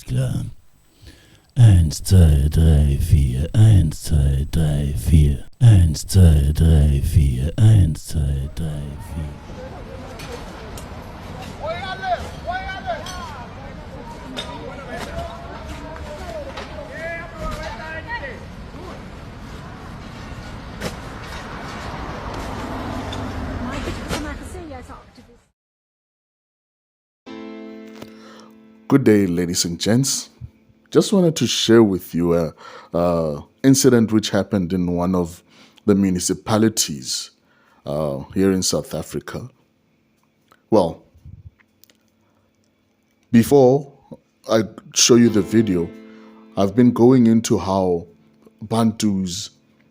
Alles klar. 1, 2, 3, 4, 1, 2, 3, 4, 1, 2, 3, 4, 1, 2, 3, 4. Good day, ladies and gents. Just wanted to share with you a incident which happened in one of the municipalities here in South Africa. Well, before I show you the video, I've been going into how Bantus,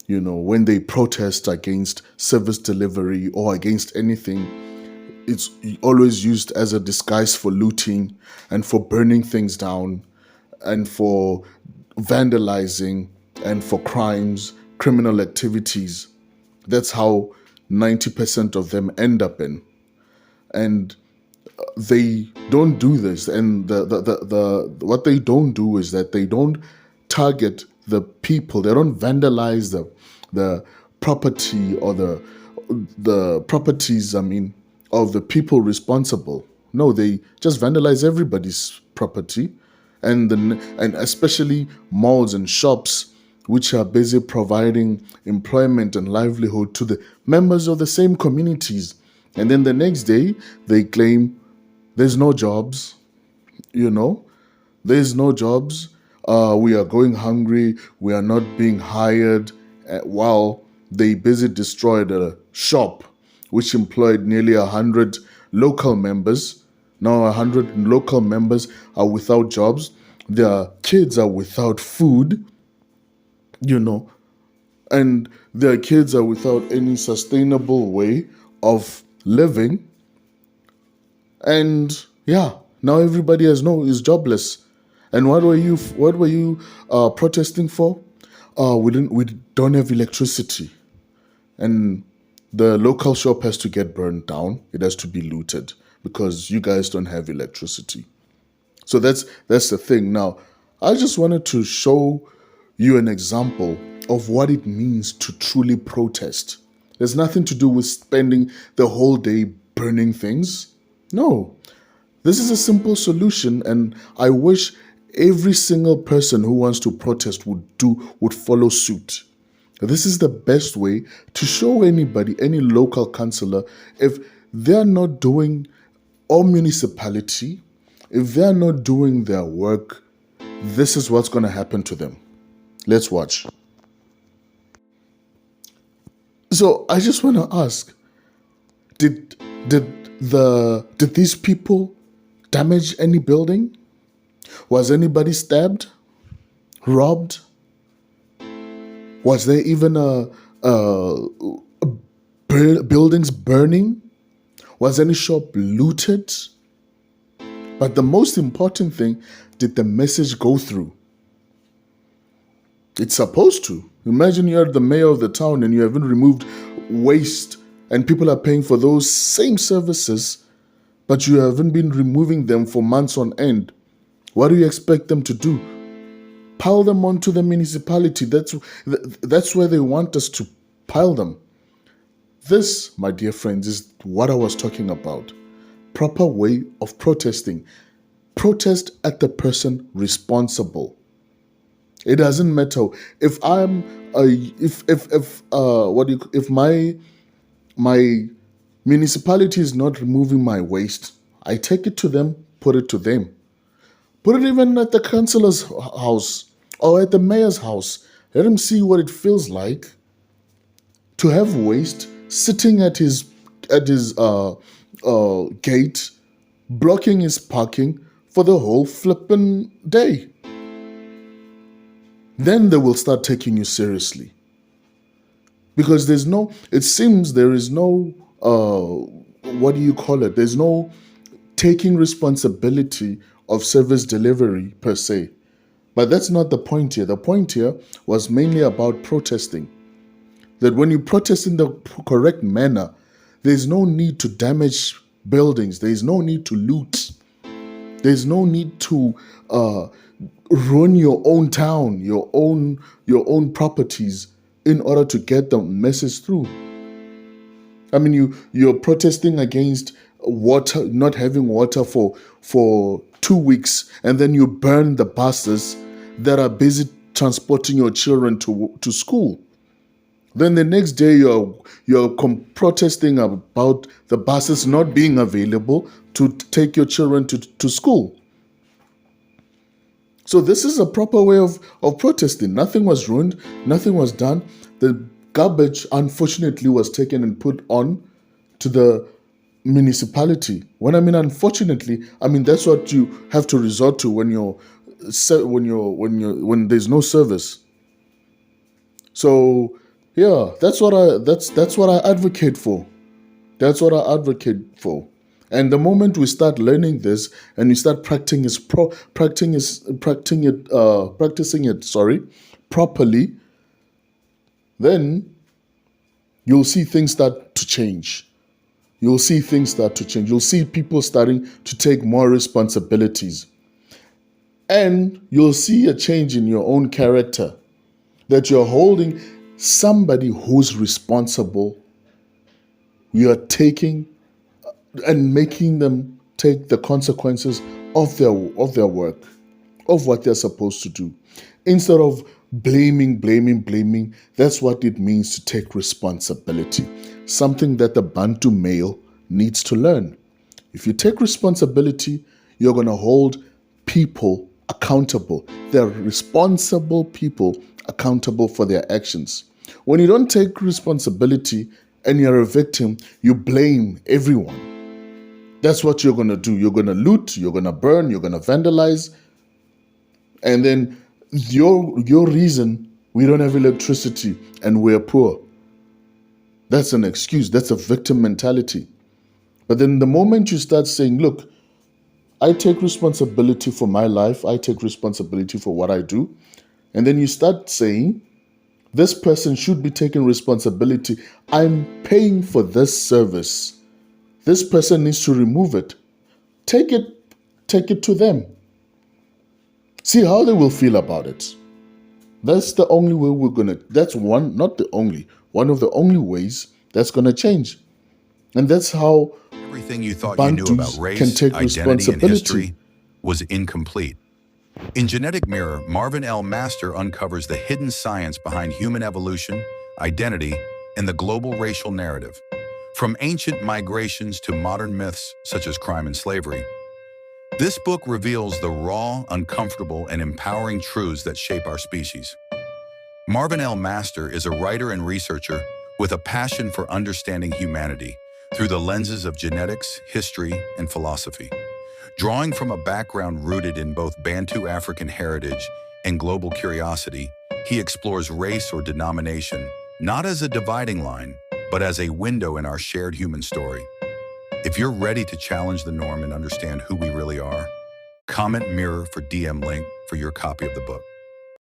when they protest against service delivery or against anything, it's always used as a disguise for looting and for burning things down and for vandalizing and for crimes, criminal activities. That's how 90% of them end up in. And they don't do this. And what they don't do is that they don't target the people. They don't vandalize the property or the properties, of the people responsible. No, they just vandalize everybody's property, and especially malls and shops, which are busy providing employment and livelihood to the members of the same communities. And then the next day, they claim there's no jobs, there's no jobs. We are going hungry. We are not being hired. While they busy destroyed a shop which employed nearly 100 local members. Now 100 local members are without jobs. Their kids are without food, and their kids are without any sustainable way of living. And now everybody is jobless. And what were you protesting for? We don't have electricity, and the local shop has to get burned down. It has to be looted because you guys don't have electricity. So that's the thing. Now, I just wanted to show you an example of what it means to truly protest. There's nothing to do with spending the whole day burning things. No, this is a simple solution, and I wish every single person who wants to protest would follow suit. This is the best way to show anybody, any local councillor, if they're not doing, or municipality, if they're not doing their work, this is what's going to happen to them. Let's watch. So I just want to ask, did these people damage any building? Was anybody stabbed? Robbed? Was there even buildings burning? Was any shop looted? But the most important thing, did the message go through? It's supposed to. Imagine you're the mayor of the town and you haven't removed waste and people are paying for those same services, but you haven't been removing them for months on end. What do you expect them to do? Pile them onto the municipality. That's where they want us to pile them. This, my dear friends, is what I was talking about. Proper way of protesting. Protest at the person responsible. It doesn't matter if my municipality is not removing my waste. I take it to them, put it to them. Put it even at the councillor's house or at the mayor's house. Let him see what it feels like to have waste sitting at his gate, blocking his parking for the whole flippin' day. Then they will start taking you seriously. Because there is no there's no taking responsibility of service delivery per se. But that's not the point here. The point here was mainly about protesting. That when you protest in the correct manner, there's no need to damage buildings. There's no need to loot. There's no need to ruin your own town, your own properties in order to get the message through. I mean, you're protesting against water, not having water for 2 weeks, and then you burn the buses that are busy transporting your children to school. Then the next day you're protesting about the buses not being available to take your children to school. So this is a proper way of protesting. Nothing was ruined, nothing was done. The garbage, unfortunately, was taken and put on to the municipality. When I mean unfortunately, I mean that's what you have to resort to when there's no service. So yeah, that's what I advocate for. That's what I advocate for. And the moment we start learning this and we start practicing it properly, then you'll see things start to change. You'll see people starting to take more responsibilities. And you'll see a change in your own character, that you're holding somebody who's responsible. You're taking and making them take the consequences of their work, of what they're supposed to do. Instead of blaming, that's what it means to take responsibility. Something that the Bantu male needs to learn. If you take responsibility, you're going to hold people accountable. They're responsible people accountable for their actions. When you don't take responsibility and you're a victim, you blame everyone. That's what you're going to do. You're going to loot, you're going to burn, you're going to vandalize. And then your reason, we don't have electricity and we're poor. That's an excuse. That's a victim mentality. But then the moment you start saying, look, I take responsibility for my life, I take responsibility for what I do, and then you start saying, this person should be taking responsibility. I'm paying for this service. This person needs to remove it. Take it to them. See how they will feel about it. That's the only way that's one of the only ways that's gonna change. And that's how everything you thought Bantus you knew about race, can take identity, and responsibility. history was incomplete. In Genetic Mirror, Marvin L Master uncovers the hidden science behind human evolution, identity, and the global racial narrative. From ancient migrations to modern myths such as crime and slavery, this book reveals the raw, uncomfortable, and empowering truths that shape our species. Marvin L Master is a writer and researcher with a passion for understanding humanity through the lenses of genetics, history, and philosophy. Drawing from a background rooted in both Bantu African heritage and global curiosity, he explores race or denomination not as a dividing line, but as a window in our shared human story. If you're ready to challenge the norm and understand who we really are, comment Mirror for DM link for your copy of the book.